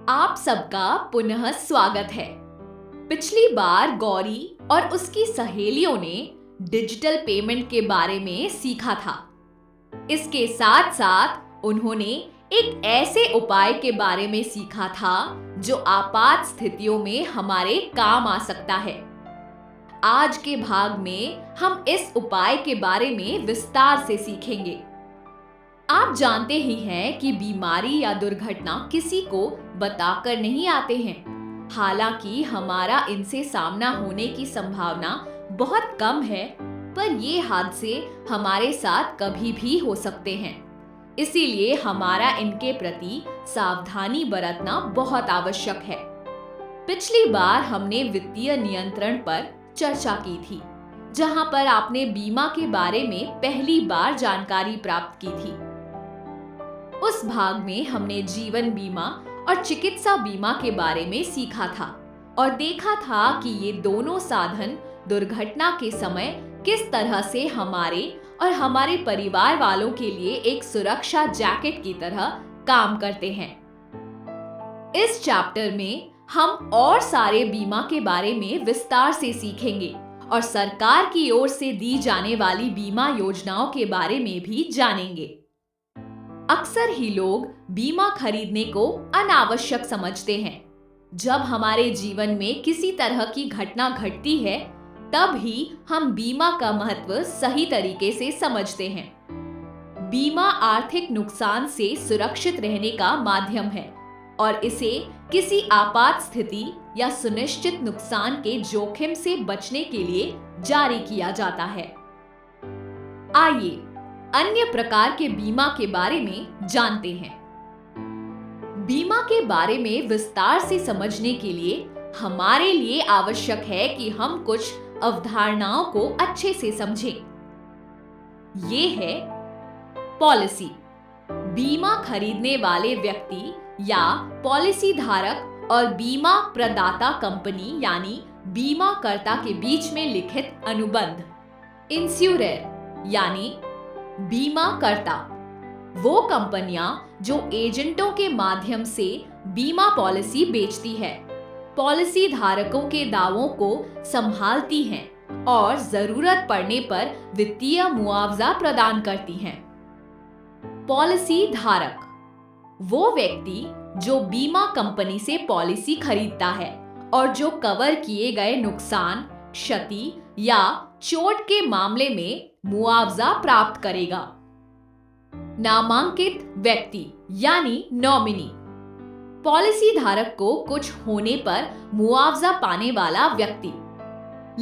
आप सबका पुनः स्वागत है। पिछली बार गौरी और उसकी सहेलियों ने डिजिटल पेमेंट के बारे में सीखा था। इसके साथ साथ उन्होंने एक ऐसे उपाय के बारे में सीखा था जो आपात स्थितियों में हमारे काम आ सकता है। आज के भाग में हम इस उपाय के बारे में विस्तार से सीखेंगे। आप जानते ही हैं कि बीमारी या दुर्घटना किसी को बताकर नहीं आते हैं। हालांकि हमारा इनसे सामना होने की संभावना बहुत कम है, पर ये हादसे हमारे साथ कभी भी हो सकते हैं। इसीलिए हमारा इनके प्रति सावधानी बरतना बहुत आवश्यक है। पिछली बार हमने वित्तीय नियंत्रण पर चर्चा की थी, जहां पर आपने बीमा के बारे में पहली बार जानकारी प्राप्त की थी। उस भाग में हमने जीवन बीमा और चिकित्सा बीमा के बारे में सीखा था और देखा था कि ये दोनों साधन दुर्घटना के समय किस तरह से हमारे और हमारे परिवार वालों के लिए एक सुरक्षा जैकेट की तरह काम करते हैं। इस चैप्टर में हम और सारे बीमा के बारे में विस्तार से सीखेंगे और सरकार की ओर से दी जाने वाली बीमा योजनाओं के बारे में भी जानेंगे। अक्सर ही लोग बीमा खरीदने को अनावश्यक समझते हैं। जब हमारे जीवन में किसी तरह की घटना घटती है, तब ही हम बीमा का महत्व सही तरीके से समझते हैं। बीमा आर्थिक नुकसान से सुरक्षित रहने का माध्यम है और इसे किसी आपात स्थिति या सुनिश्चित नुकसान के जोखिम से बचने के लिए जारी किया जाता है। आइए अन्य प्रकार के बीमा के बारे में जानते हैं। बीमा के बारे में विस्तार से समझने के लिए हमारे लिए आवश्यक है कि हम कुछ अवधारणाओं को अच्छे से समझें। ये है पॉलिसी। बीमा खरीदने वाले व्यक्ति या पॉलिसी धारक और बीमा प्रदाता कंपनी यानी बीमाकर्ता के बीच में लिखित अनुबंध। इंश्योरर यानी बीमा करता वो कंपनियां जो एजेंटों के माध्यम से बीमा पॉलिसी बेचती है, पॉलिसी धारकों के दावों को संभालती हैं और जरूरत पड़ने पर वित्तीय मुआवजा प्रदान करती हैं। पॉलिसी धारक वो व्यक्ति जो बीमा कंपनी से पॉलिसी खरीदता है और जो कवर किए गए नुकसान, क्षति या चोट के मामले में मुआवजा प्राप्त करेगा। नामांकित व्यक्ति यानी नॉमिनी पॉलिसी धारक को कुछ होने पर मुआवजा पाने वाला व्यक्ति।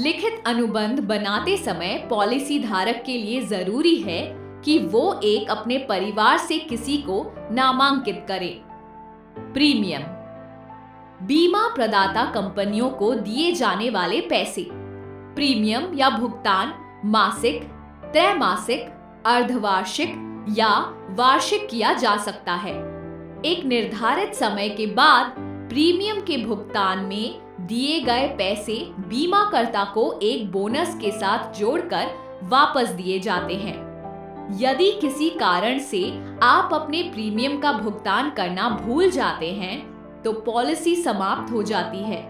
लिखित अनुबंध बनाते समय पॉलिसी धारक के लिए जरूरी है कि वो एक अपने परिवार से किसी को नामांकित करे। प्रीमियम बीमा प्रदाता कंपनियों को दिए जाने वाले पैसे। प्रीमियम या भुगतान मासिक, त्रैमासिक, अर्धवार्षिक या वार्षिक किया जा सकता है। एक निर्धारित समय के बाद प्रीमियम के भुगतान में दिए गए पैसे बीमाकर्ता को एक बोनस के साथ जोड़कर वापस दिए जाते हैं। यदि किसी कारण से आप अपने प्रीमियम का भुगतान करना भूल जाते हैं, तो पॉलिसी समाप्त हो जाती है।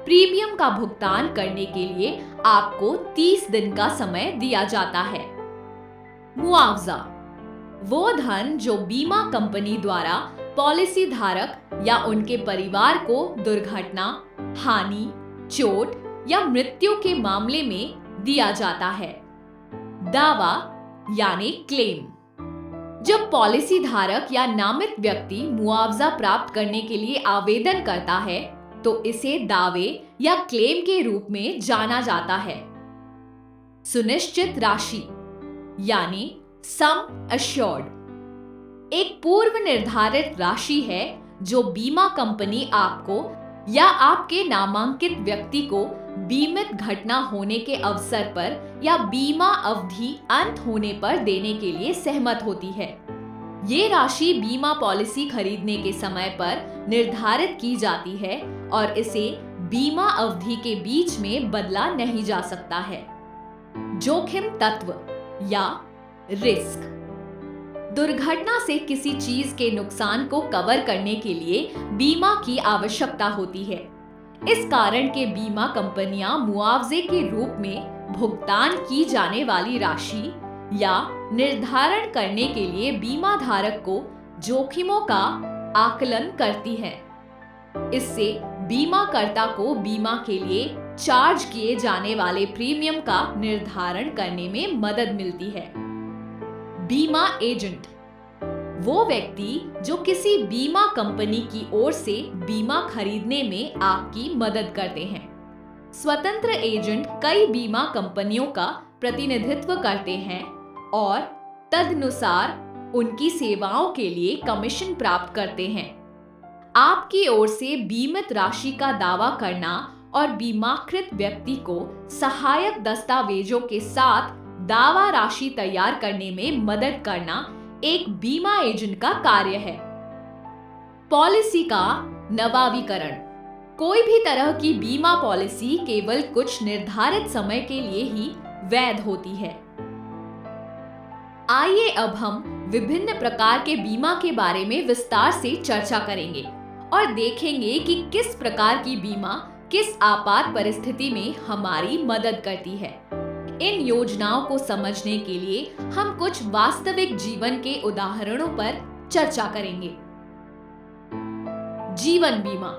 प्रीमियम का भुगतान करने के लिए आपको 30 दिन का समय दिया जाता है। मुआवजा वो धन जो बीमा कंपनी द्वारा पॉलिसी धारक या उनके परिवार को दुर्घटना, हानि, चोट या मृत्यु के मामले में दिया जाता है। दावा यानी क्लेम जब पॉलिसी धारक या नामित व्यक्ति मुआवजा प्राप्त करने के लिए आवेदन करता है, तो इसे दावे या क्लेम के रूप में जाना जाता है। सुनिश्चित राशि यानी सम एश्योर्ड एक पूर्व निर्धारित राशि है जो बीमा कंपनी आपको या आपके नामांकित व्यक्ति को बीमित घटना होने के अवसर पर या बीमा अवधि अंत होने पर देने के लिए सहमत होती है। ये राशि बीमा पॉलिसी खरीदने के समय पर निर्धारित की जाती है और इसे बीमा अवधि के बीच में बदला नहीं जा सकता है। जोखिम तत्व या रिस्क दुर्घटना से किसी चीज के नुकसान को कवर करने के लिए बीमा की आवश्यकता होती है। इस कारण के बीमा कंपनियां मुआवजे के रूप में भुगतान की जाने वाली राशि या निर्धारण करने के लिए बीमा धारक को जोखिमों का आकलन करती हैं। इससे बीमाकर्ता को बीमा के लिए चार्ज किए जाने वाले प्रीमियम का निर्धारण करने में मदद मिलती है। बीमा एजेंट वो व्यक्ति जो किसी बीमा कंपनी की ओर से बीमा खरीदने में आपकी मदद करते हैं। स्वतंत्र एजेंट कई बीमा कंपनियों का प्रतिनिधित्व करते हैं और तदनुसार उनकी सेवाओं के लिए कमीशन प्राप्त करते हैं। आपकी ओर से बीमित राशि का दावा करना और बीमाकृत व्यक्ति को सहायक दस्तावेजों के साथ दावा राशि तैयार करने में मदद करना एक बीमा एजेंट का कार्य है। पॉलिसी का नवीकरण कोई भी तरह की बीमा पॉलिसी केवल कुछ निर्धारित समय के लिए ही वैध होती है। आइए अब हम विभिन्न प्रकार के बीमा के बारे में विस्तार से चर्चा करेंगे और देखेंगे कि किस प्रकार की बीमा किस आपात परिस्थिति में हमारी मदद करती है। इन योजनाओं को समझने के लिए हम कुछ वास्तविक जीवन के उदाहरणों पर चर्चा करेंगे। जीवन बीमा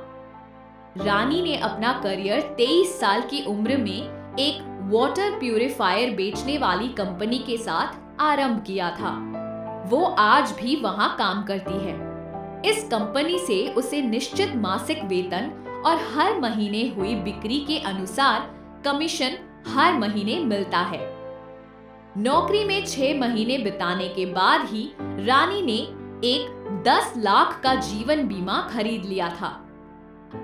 रानी ने अपना करियर 23 साल की उम्र में एक वाटर प्यूरिफायर बेचने वाली कंपनी के साथ आरंभ किया था। वो आज भी वहां काम करती है। इस कंपनी से उसे निश्चित मासिक वेतन और हर महीने हुई बिक्री के अनुसार कमीशन हर महीने मिलता है। नौकरी में 6 महीने बिताने के बाद ही रानी ने एक 10 लाख का जीवन बीमा खरीद लिया था।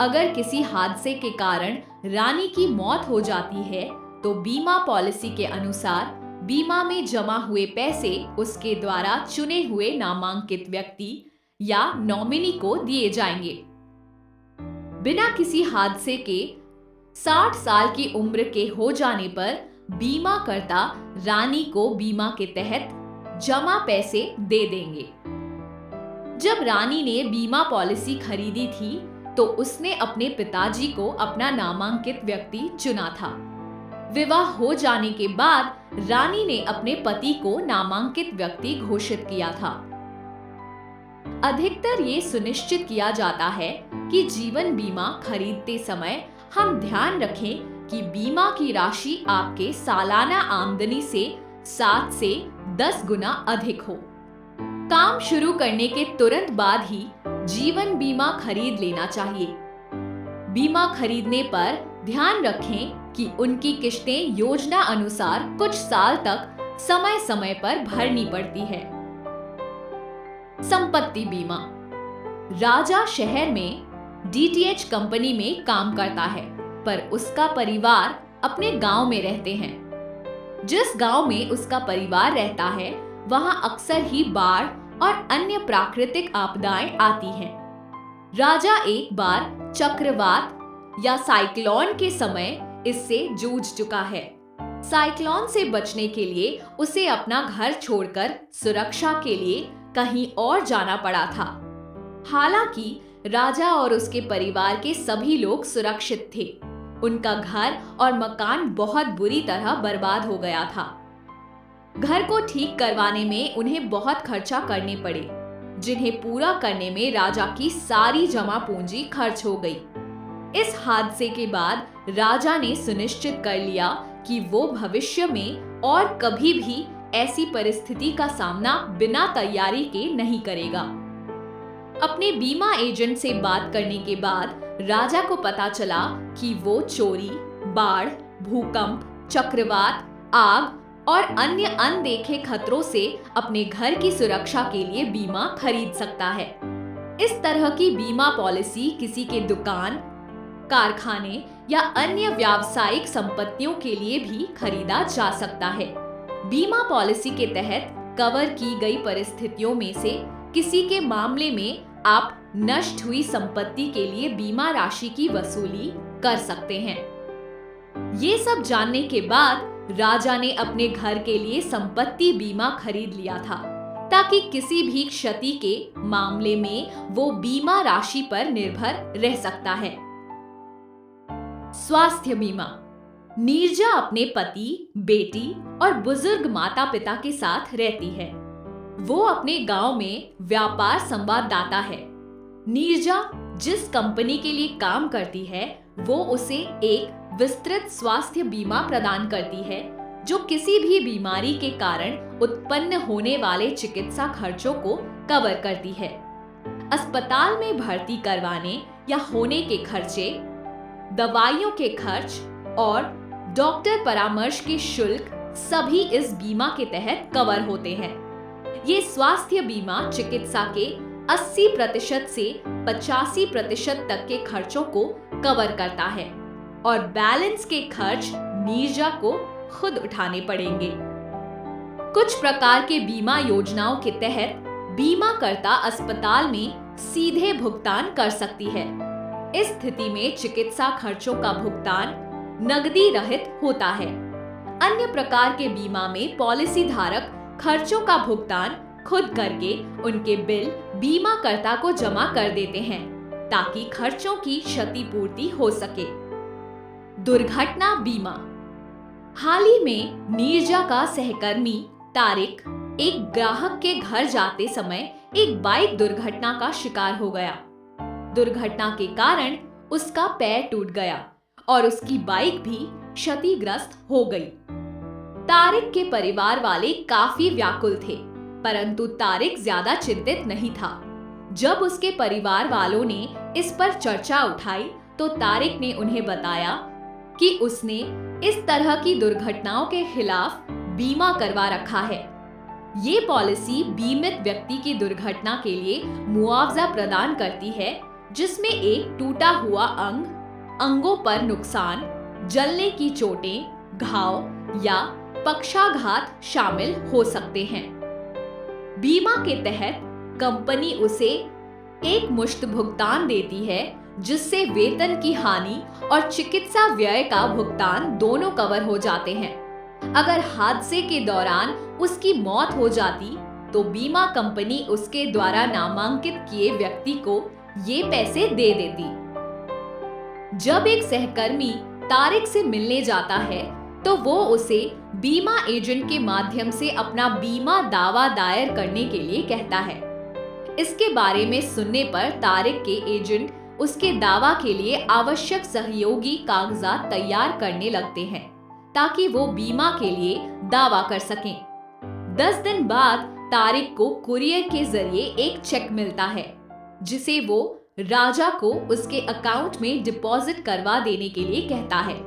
अगर किसी हादसे के कारण रानी की मौत हो जाती है तो बीमा पॉलिसी के अनुसार बीमा में जमा हुए पैसे उसके द्वारा चुने हुए नामांकित व्यक्ति या नॉमिनी को दिए जाएंगे। बिना किसी हादसे के 60 साल की उम्र के हो जाने पर बीमाकर्ता रानी को बीमा के तहत जमा पैसे दे देंगे। जब रानी ने बीमा पॉलिसी खरीदी थी तो उसने अपने पिताजी को अपना नामांकित व्यक्ति चुना था। विवाह हो जाने के बाद रानी ने अपने पति को नामांकित व्यक्ति घोषित किया था। अधिकतर ये सुनिश्चित किया जाता है कि जीवन बीमा खरीदते समय हम ध्यान रखें कि बीमा की राशि आपके सालाना आमदनी से 7 से 10 गुना अधिक हो। काम शुरू करने के तुरंत बाद ही जीवन बीमा खरीद लेना चाहिए। बीमा खरीदने पर ध्यान रखें कि उनकी किश्तें योजना अनुसार कुछ साल तक समय समय पर भरनी पड़ती है। संपत्ति बीमा राजा शहर में डीटीएच कंपनी में काम करता है, पर उसका परिवार अपने गांव में रहते हैं। जिस गांव में उसका परिवार रहता है वहां अक्सर ही बाढ़ और अन्य प्राकृतिक आपदाएं आती हैं। राजा एक बार चक्रवात या साइक्लोन के समय इससे जूझ चुका है। साइक्लोन से बचने के लिए उसे अपना घर छोड़कर सुरक्षा के लिए कहीं और जाना पड़ा था। हालांकि राजा और उसके परिवार के सभी लोग सुरक्षित थे। उनका घर और मकान बहुत बुरी तरह बर्बाद हो गया था। घर को ठीक करवाने में उन्हें बहुत खर्चा करने पड़े, जिन्हें पूरा करने में राजा की सारी जमा पूंजी खर्च हो गई। इस हादसे के बाद राजा ने सुनिश्चित कर लिया कि वो भविष्य में और कभी भी ऐसी परिस्थिति का सामना बिना तैयारी के नहीं करेगा। अपने बीमा एजेंट से बात करने के बाद राजा को पता चला कि वो चोरी, बाढ़, भूकंप, चक्रवात, आग और अन्य अनदेखे खतरों से अपने घर की सुरक्षा के लिए बीमा खरीद सकता है। इस तरह की बीमा पॉलिसी किसी के दुकान, कारखाने या अन्य व्यावसायिक संपत्तियों के लिए भी खरीदा जा सकता है। बीमा पॉलिसी के तहत कवर की गई परिस्थितियों में से किसी के मामले में आप नष्ट हुई संपत्ति के लिए बीमा राशि की वसूली कर सकते हैं। ये सब जानने के बाद राजा ने अपने घर के लिए संपत्ति बीमा खरीद लिया था। ताकि किसी भी क्षति के मामले में वो बीमा राशि पर निर्भर रह सकता है। स्वास्थ्य बीमा। नीरजा अपने पति, बेटी और बुजुर्ग माता पिता के साथ रहती है। वो अपने गांव में व्यापार संवाददाता है। नीरजा जिस कंपनी के लिए काम करती है वो उसे एक विस्तृत स्वास्थ्य बीमा प्रदान करती है जो किसी भी बीमारी के कारण उत्पन्न होने वाले चिकित्सा खर्चों को कवर करती है। अस्पताल में भर्ती करवाने या होने के खर्चे, दवाइयों के खर्च और डॉक्टर परामर्श के शुल्क सभी इस बीमा के तहत कवर होते हैं। ये स्वास्थ्य बीमा चिकित्सा के 80% से 85% तक के खर्चों को कवर करता है और बैलेंस के खर्च नीरजा को खुद उठाने पड़ेंगे। कुछ प्रकार के बीमा योजनाओं के तहत बीमाकर्ता अस्पताल में सीधे भुगतान कर सकती है। इस स्थिति में चिकित्सा खर्चों का भुगतान नकदी रहित होता है। अन्य प्रकार के बीमा में पॉलिसी धारक खर्चों का भुगतान खुद करके उनके बिल बीमाकर्ता को जमा कर देते हैं ताकि खर्चों की क्षतिपूर्ति हो सके। दुर्घटना बीमा। हाल ही में नीरजा का सहकर्मी तारिक एक ग्राहक के घर जाते समय एक बाइक दुर्घटना का शिकार हो गया। दुर्घटना के कारण उसका पैर टूट गया और उसकी बाइक भी क्षतिग्रस्त हो गई। तारिक के परिवार वाले काफी व्याकुल थे, परंतु तारिक ज्यादा चिंतित नहीं था। जब उसके परिवार वालों ने इस पर चर्चा उठाई तो तारिक ने उन्हें बताया कि उसने इस तरह की दुर्घटनाओं के खिलाफ बीमा करवा रखा है। ये पॉलिसी बीमित व्यक्ति की दुर्घटना के लिए मुआवजा प्रदान करती है जिसमें एक टूटा हुआ अंग, अंगों पर नुकसान, जलने की चोटें, घाव या पक्षाघात शामिल हो सकते हैं। बीमा के तहत कंपनी उसे एक मुश्त भुगतान देती है जिससे वेतन की हानि और चिकित्सा व्यय का भुगतान दोनों कवर हो जाते हैं। अगर हादसे के दौरान उसकी मौत हो जाती तो बीमा कंपनी उसके द्वारा नामांकित किए व्यक्ति को ये पैसे दे देती। जब एक सहकर्मी तारिक से मिलने जाता है तो वो उसे बीमा एजेंट के माध्यम से अपना बीमा दावा दायर करने के लिए कहता है। इसके बारे में सुनने पर तारिक के एजेंट उसके दावा के लिए आवश्यक सहयोगी कागजात तैयार करने लगते हैं ताकि वो बीमा के लिए दावा कर सकें। 10 दिन बाद तारिक को कुरियर के जरिए एक चेक मिलता है जिसे वो राजा को उसके अकाउंट में डिपॉजिट करवा देने के लिए कहता है।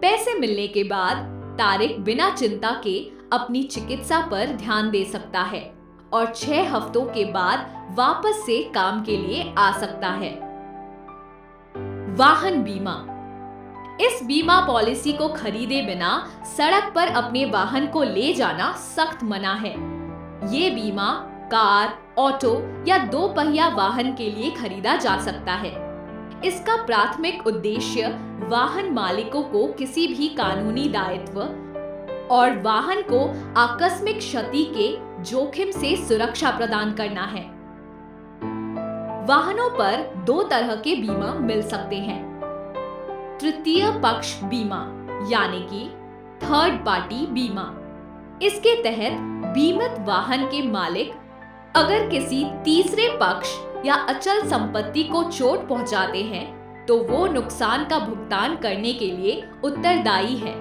पैसे मिलने के बाद तारिक बिना चिंता के अपनी चिकित्सा पर ध्यान दे सकता है और 6 हफ्तों के बाद वापस से काम के लिए आ सकता है। वाहन बीमा। इस बीमा पॉलिसी को खरीदे बिना सड़क पर अपने वाहन को ले जाना सख्त मना है। ये बीमा कार, ऑटो या 2 पहिया वाहन के लिए खरीदा जा सकता है। इसका प्राथमिक उद्देश्य वाहन मालिकों को किसी भी कानूनी दायित्व और वाहन को आकस्मिक क्षति के जोखिम से सुरक्षा प्रदान करना है। वाहनों पर 2 तरह के बीमा मिल सकते हैं। तृतीय पक्ष बीमा यानी कि थर्ड पार्टी बीमा। इसके तहत बीमित वाहन के मालिक अगर किसी तीसरे पक्ष या अचल संपत्ति को चोट पहुंचाते हैं तो वो नुकसान का भुगतान करने के लिए उत्तरदायी है।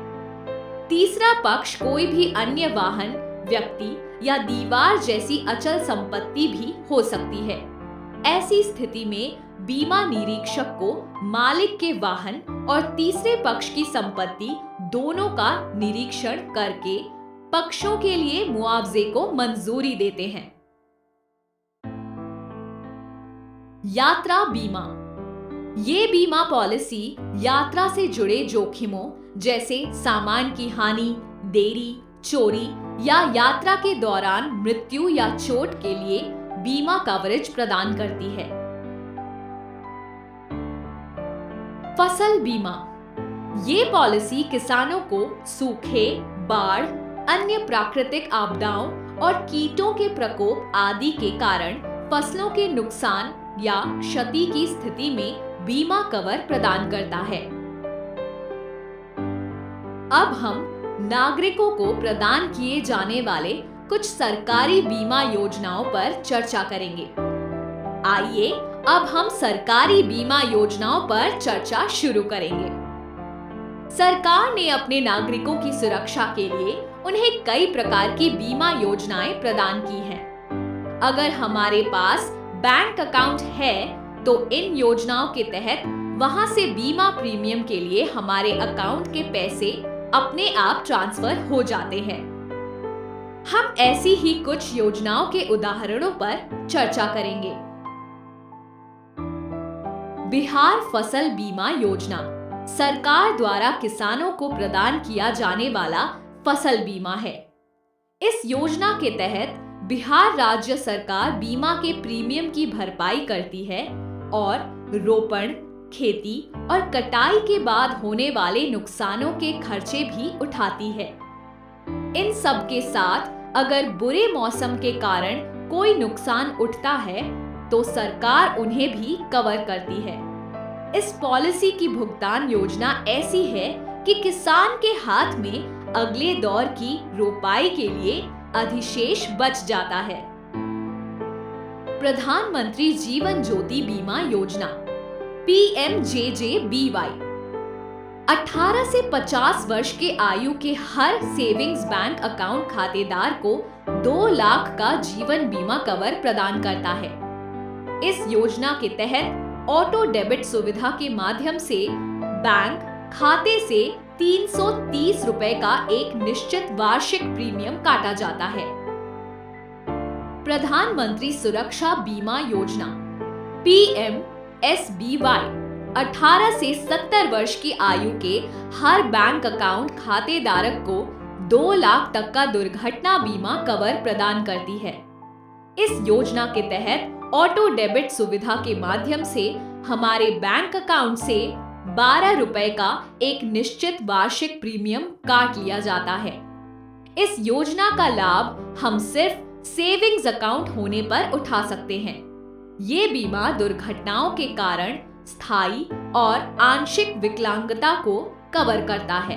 तीसरा पक्ष कोई भी अन्य वाहन, व्यक्ति या दीवार जैसी अचल संपत्ति भी हो सकती है। ऐसी स्थिति में बीमा निरीक्षक को मालिक के वाहन और तीसरे पक्ष की संपत्ति दोनों का निरीक्षण करके पक्षों के लिए मुआवजे को मंजूरी देते हैं। यात्रा बीमा। ये बीमा पॉलिसी यात्रा से जुड़े जोखिमों जैसे सामान की हानि, देरी, चोरी या यात्रा के दौरान मृत्यु या चोट के लिए बीमा कवरेज प्रदान करती है। फसल बीमा। ये पॉलिसी किसानों को सूखे, बाढ़, अन्य प्राकृतिक आपदाओं और कीटों के प्रकोप आदि के कारण फसलों के नुकसान या क्षति की स्थिति में बीमा कवर प्रदान करता है। अब हम नागरिकों को प्रदान किए जाने वाले कुछ सरकारी बीमा योजनाओं पर चर्चा करेंगे। आइए अब हम सरकारी बीमा योजनाओं पर चर्चा शुरू करेंगे। सरकार ने अपने नागरिकों की सुरक्षा के लिए उन्हें कई प्रकार की बीमा योजनाएं प्रदान की हैं। अगर हमारे पास बैंक अकाउंट है तो इन योजनाओं के तहत वहां से बीमा प्रीमियम के लिए हमारे अकाउंट के पैसे अपने आप ट्रांसफर हो जाते हैं। हम ऐसी ही कुछ योजनाओं के उदाहरणों पर चर्चा करेंगे। बिहार फसल बीमा योजना सरकार द्वारा किसानों को प्रदान किया जाने वाला फसल बीमा है। इस योजना के तहत बिहार राज्य सरकार बीमा के प्रीमियम की भरपाई करती है और रोपण, खेती और कटाई के बाद होने वाले नुकसानों के खर्चे भी उठाती है। इन सब के साथ अगर बुरे मौसम के कारण कोई नुकसान उठता है तो सरकार उन्हें भी कवर करती है। इस पॉलिसी की भुगतान योजना ऐसी है कि किसान के हाथ में अगले दौर की रोपाई के लिए अधिशेष बच जाता है। प्रधानमंत्री जीवन ज्योति बीमा योजना PMJJBY 18 से 50 वर्ष के आयु के हर सेविंग्स बैंक अकाउंट खातेदार को 2 लाख का जीवन बीमा कवर प्रदान करता है। इस योजना के तहत ऑटो डेबिट सुविधा के माध्यम से बैंक खाते से 330 रुपए का एक निश्चित वार्षिक प्रीमियम काटा जाता है। प्रधानमंत्री सुरक्षा बीमा योजना PMSBY 18 से 70 वर्ष की आयु के हर बैंक अकाउंट खातेदारक को 2 लाख तक का दुर्घटना बीमा कवर प्रदान करती है। इस योजना के तहत ऑटो डेबिट सुविधा के माध्यम से हमारे बैंक अकाउंट से 12 रुपए का एक निश्चित वार्षिक प्रीमियम काट लिया जाता है। इस योजना का लाभ हम सिर्फ सेविंग्स अकाउंट होने पर उठा सकते हैं। ये बीमा दुर्घटनाओं के कारण स्थायी और आंशिक विकलांगता को कवर करता है।